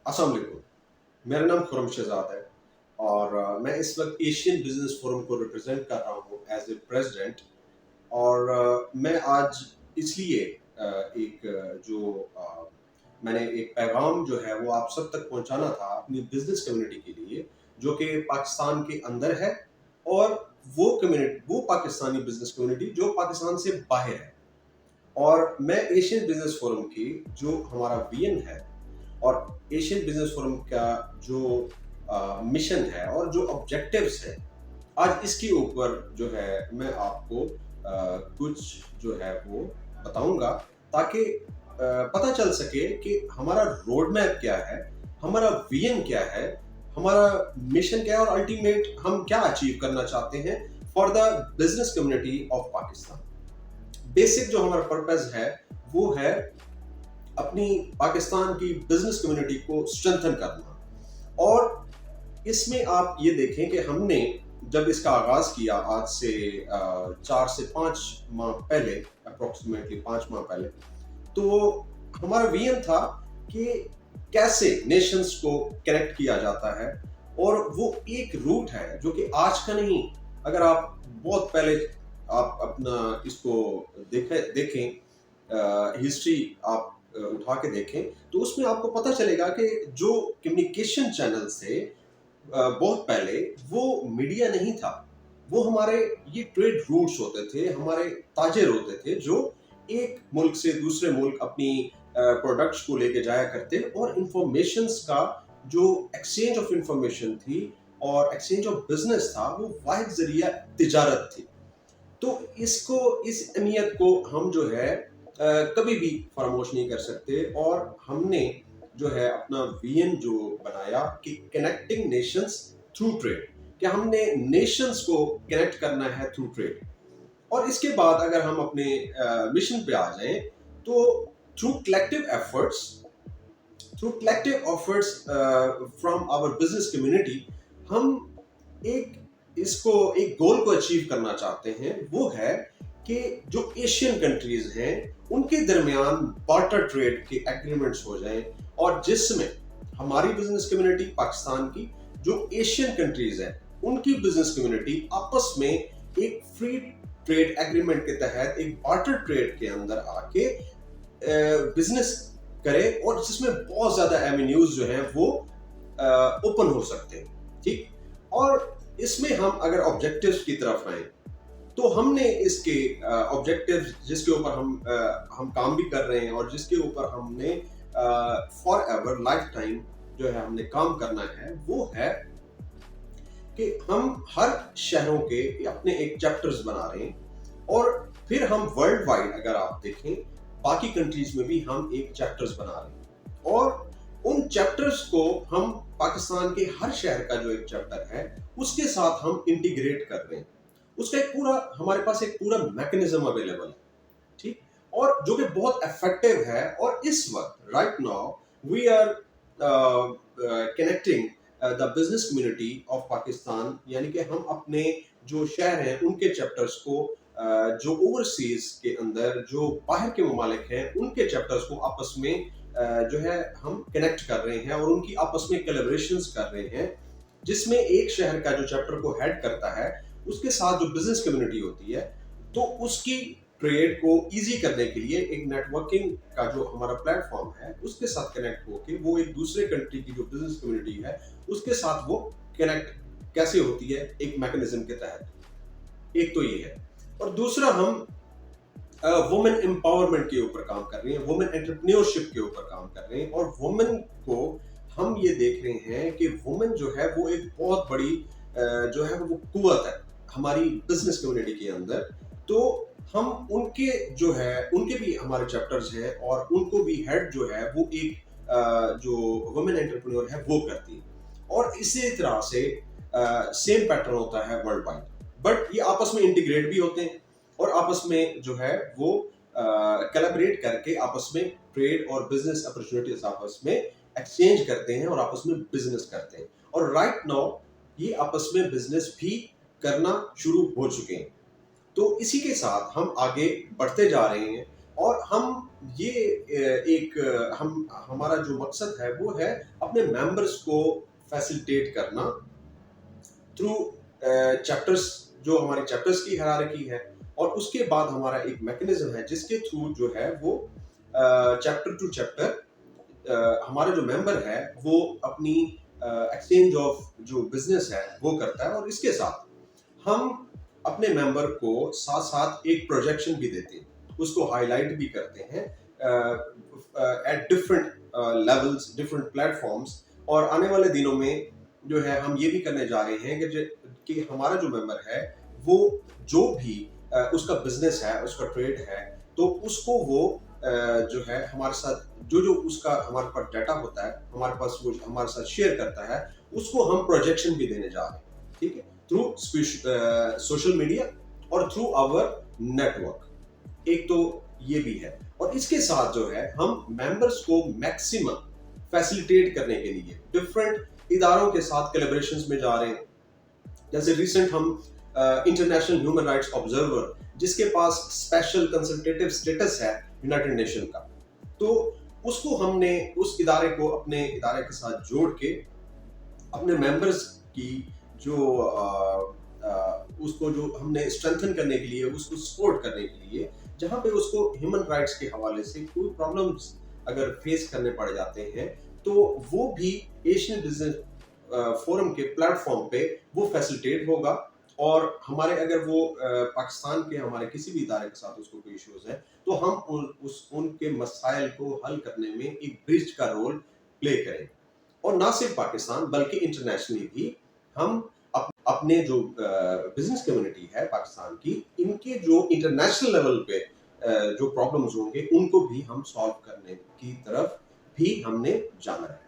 अस्सलाम वालेकुम। मेरा नाम खुर्रम शहजाद है और मैं इस वक्त एशियन बिजनेस फोरम को रिप्रेजेंट कर रहा हूँ एज ए प्रेसिडेंट। और मैं आज इसलिए मैंने एक पैगाम जो है वो आप सब तक पहुंचाना था अपनी बिजनेस कम्युनिटी के लिए, जो कि पाकिस्तान के अंदर है, और वो पाकिस्तानी बिजनेस कम्युनिटी जो पाकिस्तान से बाहर है। और मैं एशियन बिजनेस फोरम की जो हमारा वीएन है और एशियन बिजनेस फोरम का जो मिशन है और जो ऑब्जेक्टिव्स है, आज इसके ऊपर जो है मैं आपको कुछ जो है वो बताऊंगा, ताकि पता चल सके कि हमारा रोड मैप क्या है, हमारा विजन क्या है, हमारा मिशन क्या है, और अल्टीमेट हम क्या अचीव करना चाहते हैं for the business community of Pakistan. Basic जो हमारा पर्पस है वो है अपनी पाकिस्तान की बिजनेस कम्युनिटी को स्ट्रेंथन करना। और इसमें आप ये देखें कि हमने जब इसका आगाज किया आज से 4 से 5 माह पहले, अप्रोक्सीमेटली 5 माह पहले, तो हमारा विजन था कि कैसे नेशंस को कनेक्ट किया जाता है। और वो एक रूट है जो कि आज का नहीं, अगर आप बहुत पहले आप अपना इसको देखें हिस्ट्री आप उठा के देखें, तो उसमें आपको पता चलेगा कि जो कम्युनिकेशन चैनल से बहुत पहले वो मीडिया नहीं था, वो हमारे ये ट्रेड रूट्स होते थे, हमारे ताजिर होते थे जो एक मुल्क से दूसरे मुल्क अपनी प्रोडक्ट्स को लेके जाया करते, और इंफॉर्मेशंस का जो एक्सचेंज ऑफ इंफॉर्मेशन थी और एक्सचेंज ऑफ बिजनेस था, वो वाहिद जरिया तिजारत थी। तो इस अहमियत को हम जो है कभी भी फरामोश नहीं कर सकते। और हमने जो है अपना विजन जो बनाया कि कनेक्टिंग नेशंस थ्रू ट्रेड, कि हमने नेशंस को कनेक्ट करना है थ्रू ट्रेड। और इसके बाद अगर हम अपने मिशन पे आ जाएं, तो through collective efforts from our business community, हम एक गोल को अचीव करना चाहते हैं। वो है कि जो एशियन कंट्रीज हैं उनके दरमियान बार्टर ट्रेड के एग्रीमेंट्स हो जाएं, और जिसमें हमारी बिजनेस कम्युनिटी पाकिस्तान की, जो एशियन कंट्रीज हैं उनकी बिजनेस कम्युनिटी आपस में एक फ्री ट्रेड एग्रीमेंट के तहत एक बार्टर ट्रेड के अंदर आके बिजनेस करे, और जिसमें बहुत ज्यादा एवेन्यूज जो हैं वो ओपन हो सकते हैं। ठीक। और इसमें हम अगर ऑब्जेक्टिव्स की तरफ आए, तो हमने इसके ऑब्जेक्टिव्स जिसके ऊपर हम काम भी कर रहे हैं और जिसके ऊपर हमने फॉर एवर लाइफ टाइम जो है हमने काम करना है, वो है कि हम हर शहरों के अपने एक चैप्टर्स बना रहे हैं। और फिर हम वर्ल्ड वाइड अगर आप देखें बाकी कंट्रीज में भी हम एक चैप्टर्स बना रहे हैं, और उन चैप्टर्स को हम पाकिस्तान के हर शहर का जो एक चैप्टर है उसके साथ हम इंटीग्रेट कर रहे हैं। उसका हमारे पास एक पूरा मैकेनिज्म अवेलेबल है। ठीक। और जो कि बहुत इफेक्टिव है। और इस वक्त right now we are connecting the business community of Pakistan, यानी कि हम अपने जो शहर हैं उनके चैप्टर्स को जो ओवरसीज के अंदर जो बाहर के ममालिक हैं उनके चैप्टर्स को आपस में जो है हम कनेक्ट कर रहे हैं और उनकी आपस में कोलैबोरेशंस कर रहे हैं, जिसमें एक शहर का जो चैप्टर को हेड करता है उसके साथ जो बिजनेस कम्युनिटी होती है, तो उसकी ट्रेड को इजी करने के लिए एक नेटवर्किंग का जो हमारा प्लेटफॉर्म है उसके साथ कनेक्ट होके वो एक दूसरे कंट्री की जो बिजनेस कम्युनिटी है उसके साथ वो कनेक्ट कैसे होती है एक मैकेनिज्म के तहत। एक तो ये है। और दूसरा, हम वुमेन एम्पावरमेंट के ऊपर काम कर रहे हैं, वुमेन एंटरप्रेन्योरशिप के ऊपर काम कर रहे हैं। और वुमेन को हम ये देख रहे हैं कि वुमेन जो है वो एक बहुत बड़ी जो है वो कुव्वत है हमारी बिजनेस कम्युनिटी के अंदर। तो हम उनके भी हमारे चैप्टर्स हैं, और उनको भी हेड जो है वो एक जो वुमेन एंटरप्रेन्योर है वो करती है। और इसी तरह से सेम पैटर्न होता है वर्ल्ड वाइड, बट ये आपस में इंटीग्रेट भी होते हैं और आपस में जो है वो कोलैबोरेट करके आपस में ट्रेड और बिजनेस अपॉर्चुनिटीज आपस में एक्सचेंज करते हैं और आपस में बिजनेस करते हैं। और राइट नाउ ये आपस में बिजनेस भी करना शुरू हो चुके हैं। तो इसी के साथ हम आगे बढ़ते जा रहे हैं और हम ये हम हमारा जो मकसद है वो है अपने मेंबर्स को फैसिलिटेट करना थ्रू चैप्टर्स, जो हमारे चैप्टर्स की हायरार्की है, और उसके बाद हमारा एक मैकेनिज्म है जिसके थ्रू जो है वो चैप्टर टू चैप्टर हमारा जो मेंबर है वो अपनी एक्सचेंज ऑफ जो बिजनेस है वो करता है, और इसके साथ हम अपने मेंबर को साथ साथ एक प्रोजेक्शन भी देते हैं, उसको हाईलाइट भी करते हैं at different levels, different platforms. और आने वाले दिनों में जो है हम ये भी करने जा रहे हैं कि हमारा जो मेंबर है वो जो भी उसका बिजनेस है, उसका ट्रेड है, तो उसको वो जो है हमारे साथ जो उसका हमारे पास डाटा होता है, हमारे पास वो हमारे साथ शेयर करता है, उसको हम प्रोजेक्शन भी देने जा रहे हैं, ठीक है, थ्रू सोशल मीडिया और थ्रू आवर नेटवर्क। एक तो ये भी है, और इसके साथ जो है हम मेंबर्स को मैक्सिमम फैसिलिटेट करने के लिए डिफरेंट इदारों के साथ कोलैबोरेशंस में जा रहे हैं। जैसे रिसेंट हम इंटरनेशनल ह्यूमन राइट्स ऑब्जर्वर, जिसके पास स्पेशल कंसल्टेटिव स्टेटस है यूनाइटेड नेशन का, तो उसको हमने उस इदारे को अपने इदारे के साथ जोड़ के अपने मेंबर्स की जो उसको जो हमने स्ट्रेंथन करने के लिए, उसको सपोर्ट करने के लिए, जहां पे उसको ह्यूमन राइट्स के हवाले से कोई प्रॉब्लम्स अगर फेस करने पड़ जाते हैं, तो वो भी एशियन बिजनेस फोरम के प्लेटफॉर्म पे वो फैसिलिटेट होगा। और हमारे अगर वो पाकिस्तान के हमारे किसी भी इदारे के साथ उसको कोई इश्यूज है, तो हम उनके मसाइल को हल करने में एक ब्रिज का रोल प्ले करें। और ना सिर्फ पाकिस्तान बल्कि इंटरनेशनली भी हम अपने जो बिजनेस कम्युनिटी है पाकिस्तान की, इनके जो इंटरनेशनल लेवल पे जो प्रॉब्लम्स होंगे उनको भी हम सॉल्व करने की तरफ भी हमने जाना है।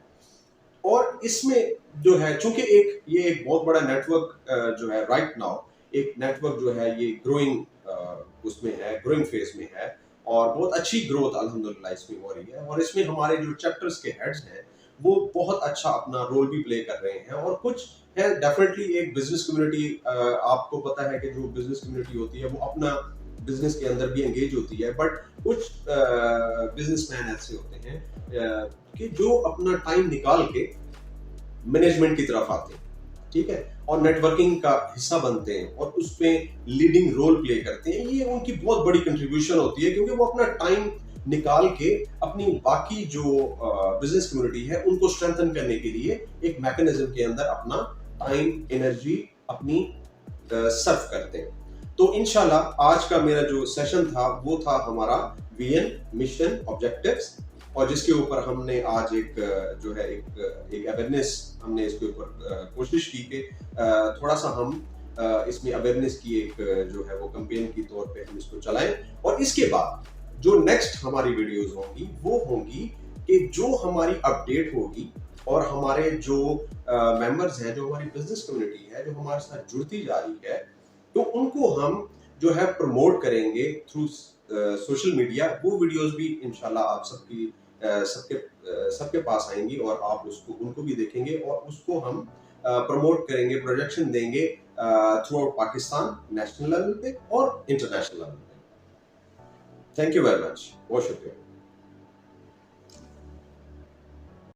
और इसमें जो है चूंकि ये एक बहुत बड़ा नेटवर्क जो है राइट नाउ, एक नेटवर्क जो है ये ग्रोइंग उसमें है, ग्रोइंग फेज में है, और बहुत अच्छी ग्रोथ अल्हम्दुलिल्लाह इसमें हो रही है। और इसमें हमारे जो चैप्टर्स के हेड्स हैं वो बहुत अच्छा अपना रोल भी प्ले कर रहे हैं, और कुछ है डेफिनेटली एक बिजनेस कम्युनिटी, आपको पता है कि जो बिजनेस कम्युनिटी होती है वो अपना बिजनेस के अंदर भी एंगेज होती है, बट कुछ बिजनेसमैन ऐसे होते हैं कि जो अपना टाइम निकाल के मैनेजमेंट की तरफ आते हैं, ठीक है, और नेटवर्किंग का हिस्सा बनते हैं और उसमें लीडिंग रोल प्ले करते हैं। ये उनकी बहुत बड़ी कंट्रीब्यूशन होती है, क्योंकि वो अपना टाइम निकाल के अपनी बाकी जो बिजनेस कम्युनिटी है उनको स्ट्रेंथन करने के लिए एक मैकेनिज्म के अंदर अपना टाइम, एनर्जी अपनी सर्व करते हैं। तो इंशाल्लाह आज का मेरा जो सेशन था वो था हमारा वीएन मिशन ऑब्जेक्टिव्स, और जिसके ऊपर हमने आज एक जो है एक अवेयरनेस हमने इसके ऊपर कोशिश की कि थोड़ा सा हम इसमें अवेयरनेस की एक जो है वो कैंपेन की तौर पे हम इसको चलाएं। और इसके बाद जो नेक्स्ट हमारी वीडियोस होंगी वो होंगी कि जो हमारी अपडेट होगी और हमारे जो मेंबर्स हैं, जो हमारी बिजनेस कम्युनिटी है, जो हमारे साथ जुड़ती जा रही है, तो उनको हम जो है प्रमोट करेंगे थ्रू सोशल मीडिया। वो वीडियोस भी इंशाल्लाह आप सबके पास आएंगी और आप उसको उनको भी देखेंगे, और उसको हम प्रमोट करेंगे, प्रोजेक्शन देंगे through out Pakistan, national level पे और इंटरनेशनल लेवल पे। थैंक यू वेरी मच, बहुत शुक्रिया।